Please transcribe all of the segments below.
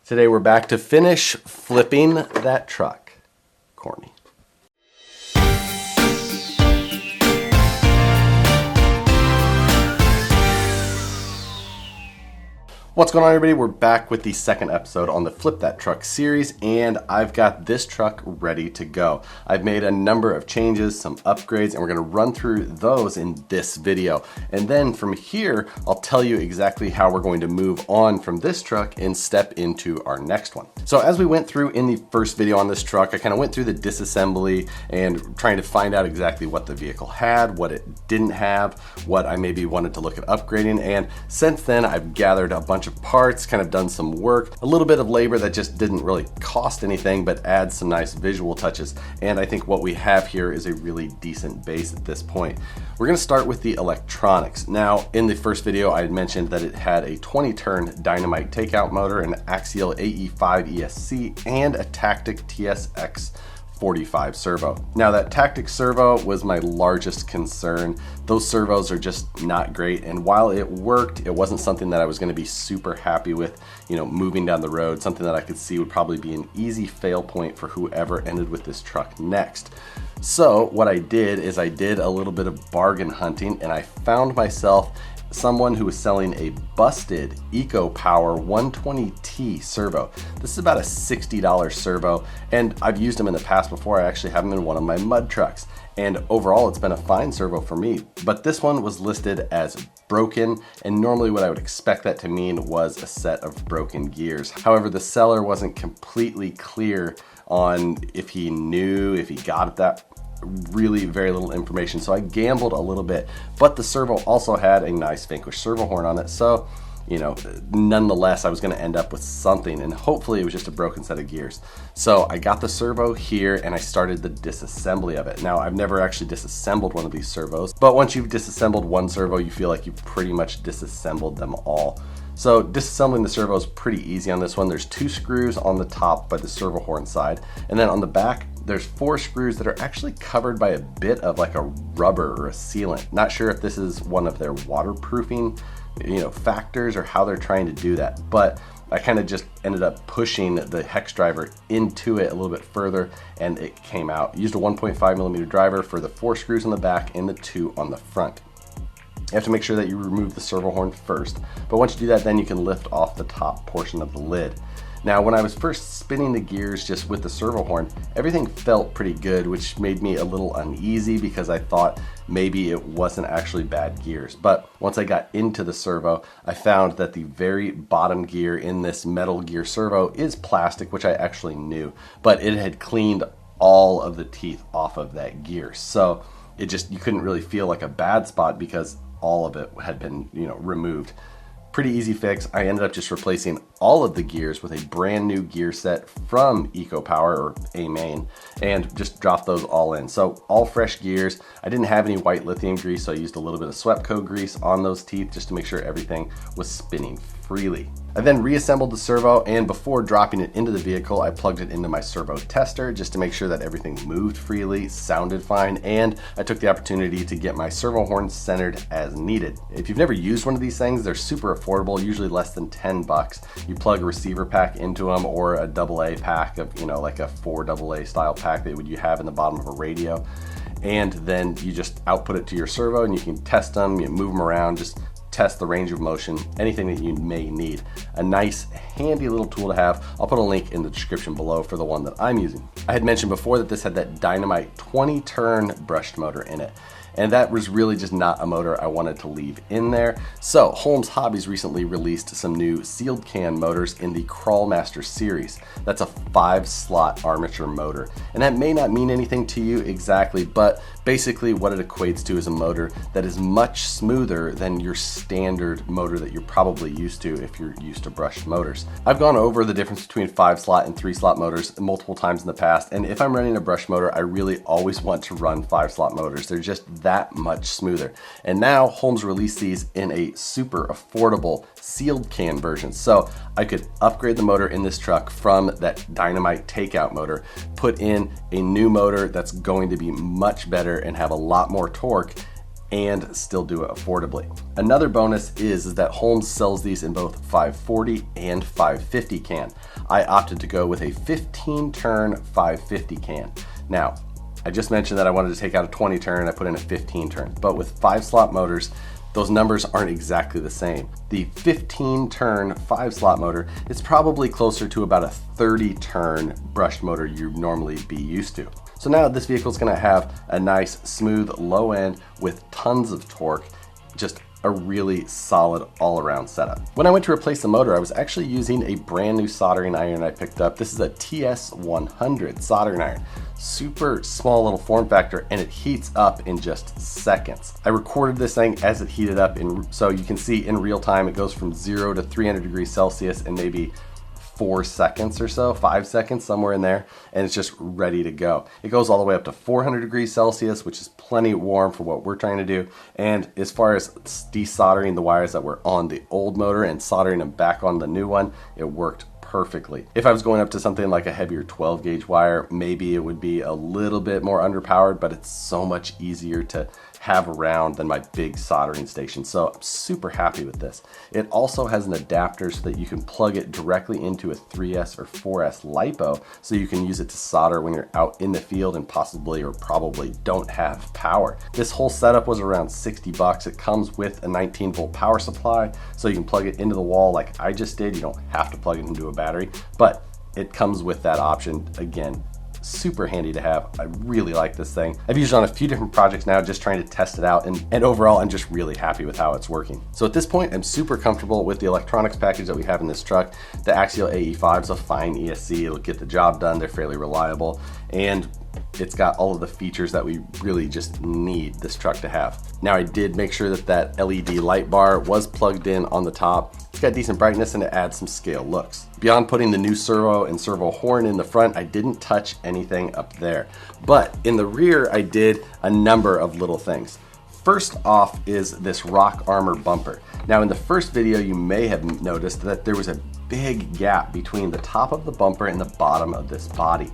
Today we're back to finish flipping that truck. Corny. What's going on, everybody? We're back with the second episode on the Flip That Truck series, and I've got this truck ready to go. I've made a number of changes, some upgrades, and we're going to run through those in this video. And then from here, I'll tell you exactly how we're going to move on from this truck and step into our next one. So as we went through in the first video on this truck, I kind of went through the disassembly and trying to find out exactly what the vehicle had, what it didn't have, what I maybe wanted to look at upgrading. And since then, I've gathered a bunch of parts, kind of done some work, a little bit of labor that just didn't really cost anything, but adds some nice visual touches. And I think what we have here is a really decent base at this point. We're going to start with the electronics. Now, in the first video, I had mentioned that it had a 20-turn dynamite takeout motor, an axial AE5 ESC, and a Tactic TSX 45 servo. Now, that Tactic servo was my largest concern. Those servos are just not great, and while it worked, it wasn't something that I was going to be super happy with, moving down the road, something that I could see would probably be an easy fail point for whoever ended with this truck next. So what I did is I did a little bit of bargain hunting, and I found myself someone who was selling a busted EcoPower 120T servo. This is about a $60 servo, and I've used them in the past before. I actually have them in one of my mud trucks, and overall it's been a fine servo for me. But this one was listed as broken, and normally what I would expect that to mean was a set of broken gears. However, the seller wasn't completely clear on if he got that. Really very little information, so I gambled a little bit, but the servo also had a nice Vanquish servo horn on it, so nonetheless I was going to end up with something, and hopefully it was just a broken set of gears. So I got the servo here and I started the disassembly of it. Now, I've never actually disassembled one of these servos, but once you've disassembled one servo, you feel like you've pretty much disassembled them all. So disassembling the servo is pretty easy on this one. There's 2 screws on the top by the servo horn side, and then on the back there's 4 screws that are actually covered by a bit of like a rubber or a sealant. Not sure if this is one of their waterproofing factors or how they're trying to do that, but I kind of just ended up pushing the hex driver into it a little bit further, and it came out. Used a 1.5 millimeter driver for the 4 screws on the back and the 2 on the front. You have to make sure that you remove the servo horn first, but once you do that, then you can lift off the top portion of the lid. Now, when I was first spinning the gears just with the servo horn, everything felt pretty good, which made me a little uneasy because I thought maybe it wasn't actually bad gears. But once I got into the servo, I found that the very bottom gear in this metal gear servo is plastic, which I actually knew, but it had cleaned all of the teeth off of that gear. So you couldn't really feel like a bad spot because all of it had been, removed. Pretty easy fix. I ended up just replacing all of the gears with a brand new gear set from EcoPower or A-Main, and just dropped those all in. So all fresh gears. I didn't have any white lithium grease, so I used a little bit of Swepco grease on those teeth just to make sure everything was spinning freely. I then reassembled the servo, and before dropping it into the vehicle, I plugged it into my servo tester just to make sure that everything moved freely, sounded fine, and I took the opportunity to get my servo horn centered as needed. If you've never used one of these things, they're super affordable, usually less than 10 bucks. You plug a receiver pack into them, or a AA pack of, like a 4 AA style pack that you have in the bottom of a radio, and then you just output it to your servo, and you can test them, you move them around, just test the range of motion, anything that you may need. A nice handy little tool to have. I'll put a link in the description below for the one that I'm using. I had mentioned before that this had that dynamite 20-turn brushed motor in it, and that was really just not a motor I wanted to leave in there. So Holmes Hobbies recently released some new sealed can motors in the Crawlmaster series. That's a 5-slot armature motor, and that may not mean anything to you exactly, but basically what it equates to is a motor that is much smoother than your standard motor that you're probably used to if you're used to brushed motors. I've gone over the difference between 5-slot and 3-slot motors multiple times in the past, and if I'm running a brush motor, I really always want to run 5-slot motors. They're just that much smoother. And now Holmes released these in a super affordable sealed can version. So I could upgrade the motor in this truck from that dynamite takeout motor, put in a new motor that's going to be much better and have a lot more torque, and still do it affordably. Another bonus is that Holmes sells these in both 540 and 550 can. I opted to go with a 15 turn 550 can. Now, I just mentioned that I wanted to take out a 20 turn, I put in a 15 turn, but with 5-slot motors, those numbers aren't exactly the same. The 15 turn 5-slot motor is probably closer to about a 30 turn brushed motor you'd normally be used to. So now this vehicle is going to have a nice smooth low end with tons of torque, just a really solid all-around setup. When I went to replace the motor, I was actually using a brand new soldering iron I picked up. This is a TS100 soldering iron. Super small little form factor, and it heats up in just seconds. I recorded this thing as it heated up, so you can see in real time it goes from 0 to 300 degrees Celsius in maybe 4 seconds or so, 5 seconds, somewhere in there, and it's just ready to go. It goes all the way up to 400 degrees Celsius, which is plenty warm for what we're trying to do. And as far as desoldering the wires that were on the old motor and soldering them back on the new one, it worked perfectly. If I was going up to something like a heavier 12 gauge wire, maybe it would be a little bit more underpowered, but it's so much easier to have around than my big soldering station. So I'm super happy with this. It also has an adapter so that you can plug it directly into a 3S or 4S LiPo, so you can use it to solder when you're out in the field and possibly or probably don't have power. This whole setup was around 60 bucks. It comes with a 19-volt power supply, so you can plug it into the wall like I just did. You don't have to plug it into a battery, but it comes with that option. Again, super handy to have. I really like this thing. I've used it on a few different projects now, just trying to test it out, and overall I'm just really happy with how it's working. So at this point I'm super comfortable with the electronics package that we have in this truck. The Axial AE5 is a fine ESC, it'll get the job done, they're fairly reliable, and it's got all of the features that we really just need this truck to have. Now I did make sure that that LED light bar was plugged in on the top. It's got decent brightness and it adds some scale looks. Beyond putting the new servo and servo horn in the front, I didn't touch anything up there. But in the rear, I did a number of little things. First off is this rock armor bumper. Now in the first video, you may have noticed that there was a big gap between the top of the bumper and the bottom of this body.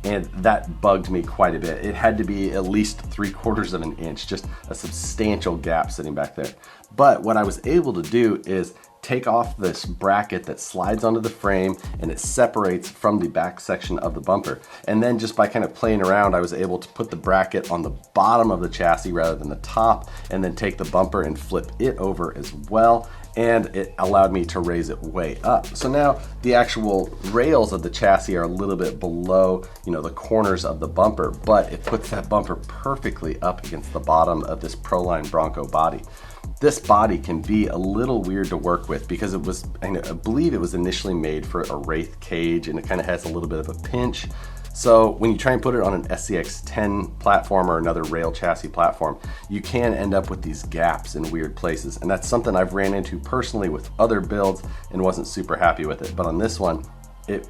And that bugged me quite a bit. It had to be at least 3/4 of an inch, just a substantial gap sitting back there. But what I was able to do is take off this bracket that slides onto the frame and it separates from the back section of the bumper. And then just by kind of playing around, I was able to put the bracket on the bottom of the chassis rather than the top, and then take the bumper and flip it over as well. And it allowed me to raise it way up. So now the actual rails of the chassis are a little bit below, the corners of the bumper, but it puts that bumper perfectly up against the bottom of this Proline Bronco body. This body can be a little weird to work with because I believe it was initially made for a Wraith cage, and it kind of has a little bit of a pinch. So when you try and put it on an SCX-10 platform or another rail chassis platform, you can end up with these gaps in weird places. And that's something I've ran into personally with other builds and wasn't super happy with it. But on this one,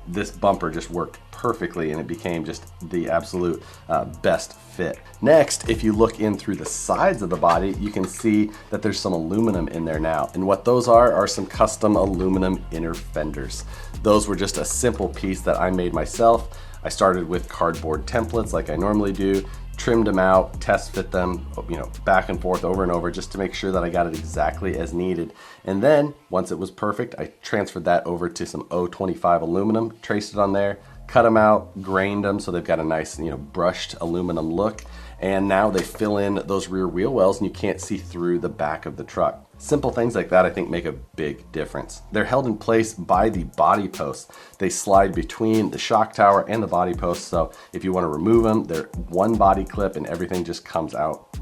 this bumper just worked perfectly, and it became just the absolute best fit. Next, if you look in through the sides of the body, you can see that there's some aluminum in there now. And what those are some custom aluminum inner fenders. Those were just a simple piece that I made myself. I started with cardboard templates like I normally do, trimmed them out, test fit them, back and forth over and over just to make sure that I got it exactly as needed. And then once it was perfect, I transferred that over to some 025 aluminum, traced it on there, cut them out, grained them so they've got a nice, brushed aluminum look. And now they fill in those rear wheel wells and you can't see through the back of the truck. Simple things like that I think make a big difference. They're held in place by the body posts. They slide between the shock tower and the body posts, so if you want to remove them, they're one body clip and everything just comes out.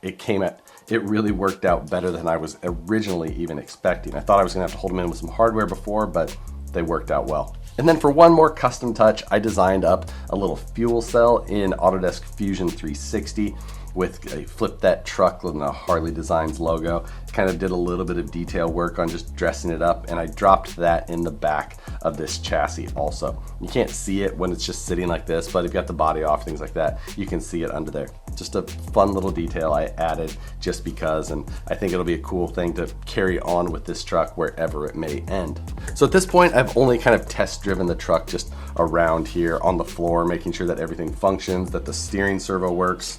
It really worked out better than I was originally even expecting. I thought I was going to have to hold them in with some hardware before, but they worked out well. And then for one more custom touch, I designed up a little fuel cell in Autodesk Fusion 360 with a Flip That truck and a Harley Designs logo. Kind of did a little bit of detail work on just dressing it up, and I dropped that in the back of this chassis also. You can't see it when it's just sitting like this, but if you got the body off, things like that, you can see it under there. Just a fun little detail I added just because, and I think it'll be a cool thing to carry on with this truck wherever it may end. So at this point, I've only kind of test driven the truck just around here on the floor, making sure that everything functions, that the steering servo works.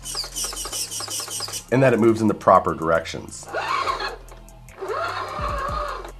and that it moves in the proper directions.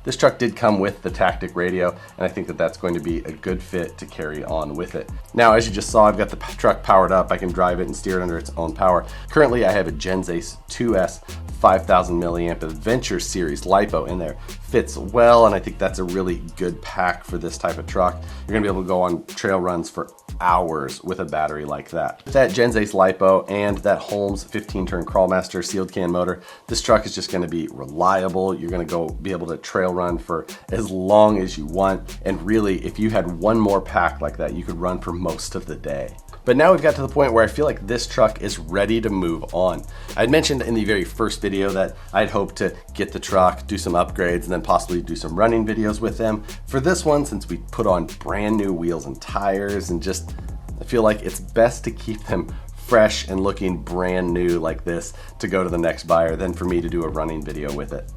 This truck did come with the Tactic radio, and I think that that's going to be a good fit to carry on with it. Now, as you just saw, I've got the truck powered up. I can drive it and steer it under its own power. Currently, I have a Genzace 2S 5000 milliamp Adventure Series LiPo in there. Fits well, and I think that's a really good pack for this type of truck. You're gonna be able to go on trail runs for hours with a battery like that. With that Genzace LiPo and that Holmes 15-turn Crawlmaster sealed can motor, this truck is just gonna be reliable. You're gonna be able to trail run for as long as you want. And really, if you had one more pack like that, you could run for most of the day. But now we've got to the point where I feel like this truck is ready to move on. I'd mentioned in the very first video that I'd hoped to get the truck, do some upgrades, and then possibly do some running videos with them. For this one, since we put on brand new wheels and tires, and just, I feel like it's best to keep them fresh and looking brand new like this to go to the next buyer than for me to do a running video with it.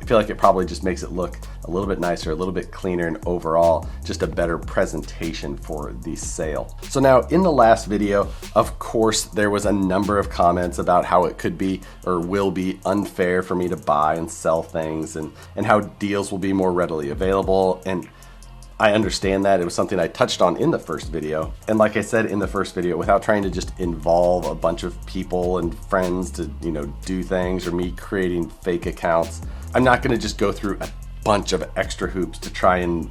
I feel like it probably just makes it look a little bit nicer, a little bit cleaner, and overall just a better presentation for the sale. So now in the last video, of course, there was a number of comments about how it could be or will be unfair for me to buy and sell things, and how deals will be more readily available. And I understand that. It was something I touched on in the first video. And like I said in the first video, without trying to just involve a bunch of people and friends to, do things, or me creating fake accounts, I'm not gonna just go through a bunch of extra hoops to try and,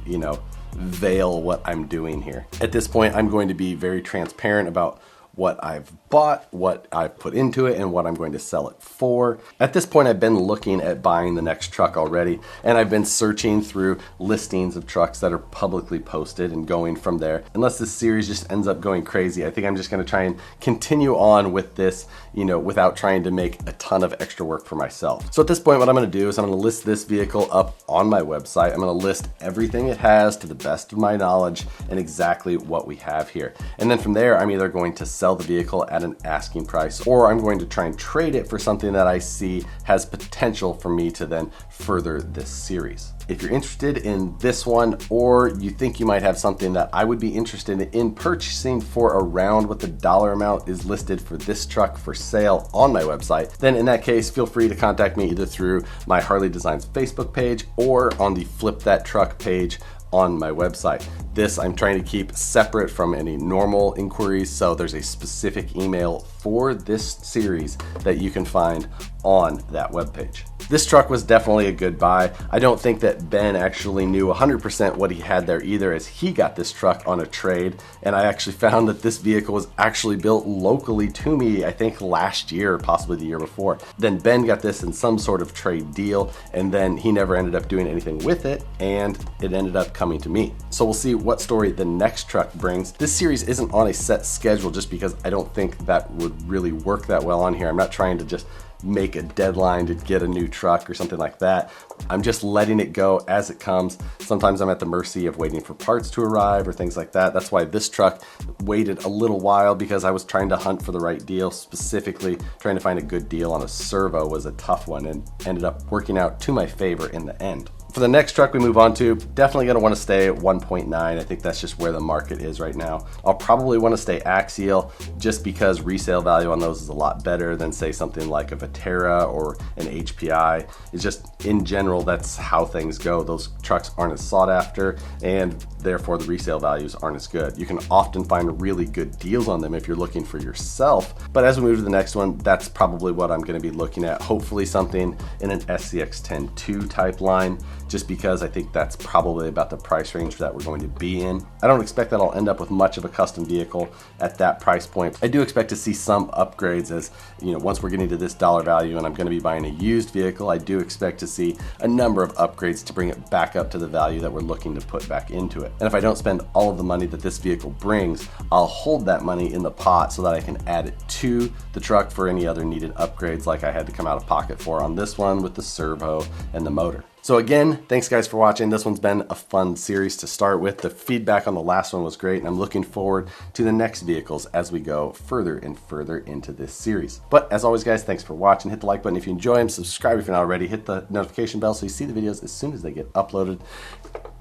veil what I'm doing here. At this point, I'm going to be very transparent about what I've bought, what I've put into it, and what I'm going to sell it for. At this point, I've been looking at buying the next truck already, and I've been searching through listings of trucks that are publicly posted and going from there. Unless this series just ends up going crazy, I think I'm just gonna try and continue on with this, without trying to make a ton of extra work for myself. So at this point, what I'm gonna do is I'm gonna list this vehicle up on my website. I'm gonna list everything it has to the best of my knowledge and exactly what we have here. And then from there, I'm either going to sell the vehicle at an asking price, or I'm going to try and trade it for something that I see has potential for me to then further this series. If you're interested in this one, or you think you might have something that I would be interested in purchasing for around what the dollar amount is listed for this truck for sale on my website, then in that case, feel free to contact me either through my Harley Designs Facebook page or on the Flip That Truck page on my website. This I'm trying to keep separate from any normal inquiries, so there's a specific email for this series that you can find on that webpage. This truck was definitely a good buy. I don't think that Ben actually knew 100% what he had there either, as he got this truck on a trade, and I actually found that this vehicle was actually built locally to me, I think last year, possibly the year before. Then Ben got this in some sort of trade deal, and then he never ended up doing anything with it, and it ended up coming to me. So we'll see what story the next truck brings. This series isn't on a set schedule just because I don't think that would really work that well on here. I'm not trying to just make a deadline to get a new truck or something like that. I'm just letting it go as it comes. Sometimes I'm at the mercy of waiting for parts to arrive or things like that. That's why this truck waited a little while, because I was trying to hunt for the right deal. Specifically, trying to find a good deal on a Servo was a tough one, and ended up working out to my favor in the end. For the next truck we move on to, definitely going to want to stay at 1.9. I think that's just where the market is right now. I'll probably want to stay axial just because resale value on those is a lot better than, say, something like a Viterra or an HPI. It's just, in general, that's how things go. Those trucks aren't as sought after, and therefore the resale values aren't as good. You can often find really good deals on them if you're looking for yourself, but as we move to the next one, that's probably what I'm going to be looking at. Hopefully something in an SCX-10-2 type line, just because I think that's probably about the price range that we're going to be in. I don't expect that I'll end up with much of a custom vehicle at that price point. I do expect to see some upgrades as, once we're getting to this dollar value and I'm going to be buying a used vehicle, I do expect to see a number of upgrades to bring it back up to the value that we're looking to put back into it. And if I don't spend all of the money that this vehicle brings, I'll hold that money in the pot so that I can add it to the truck for any other needed upgrades like I had to come out of pocket for on this one with the servo and the motor. So again, thanks guys for watching. This one's been a fun series to start with. The feedback on the last one was great, and I'm looking forward to the next vehicles as we go further and further into this series. But as always guys, thanks for watching. Hit the like button if you enjoy them, subscribe if you're not already, hit the notification bell so you see the videos as soon as they get uploaded.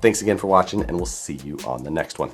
Thanks again for watching, and we'll see you on the next one.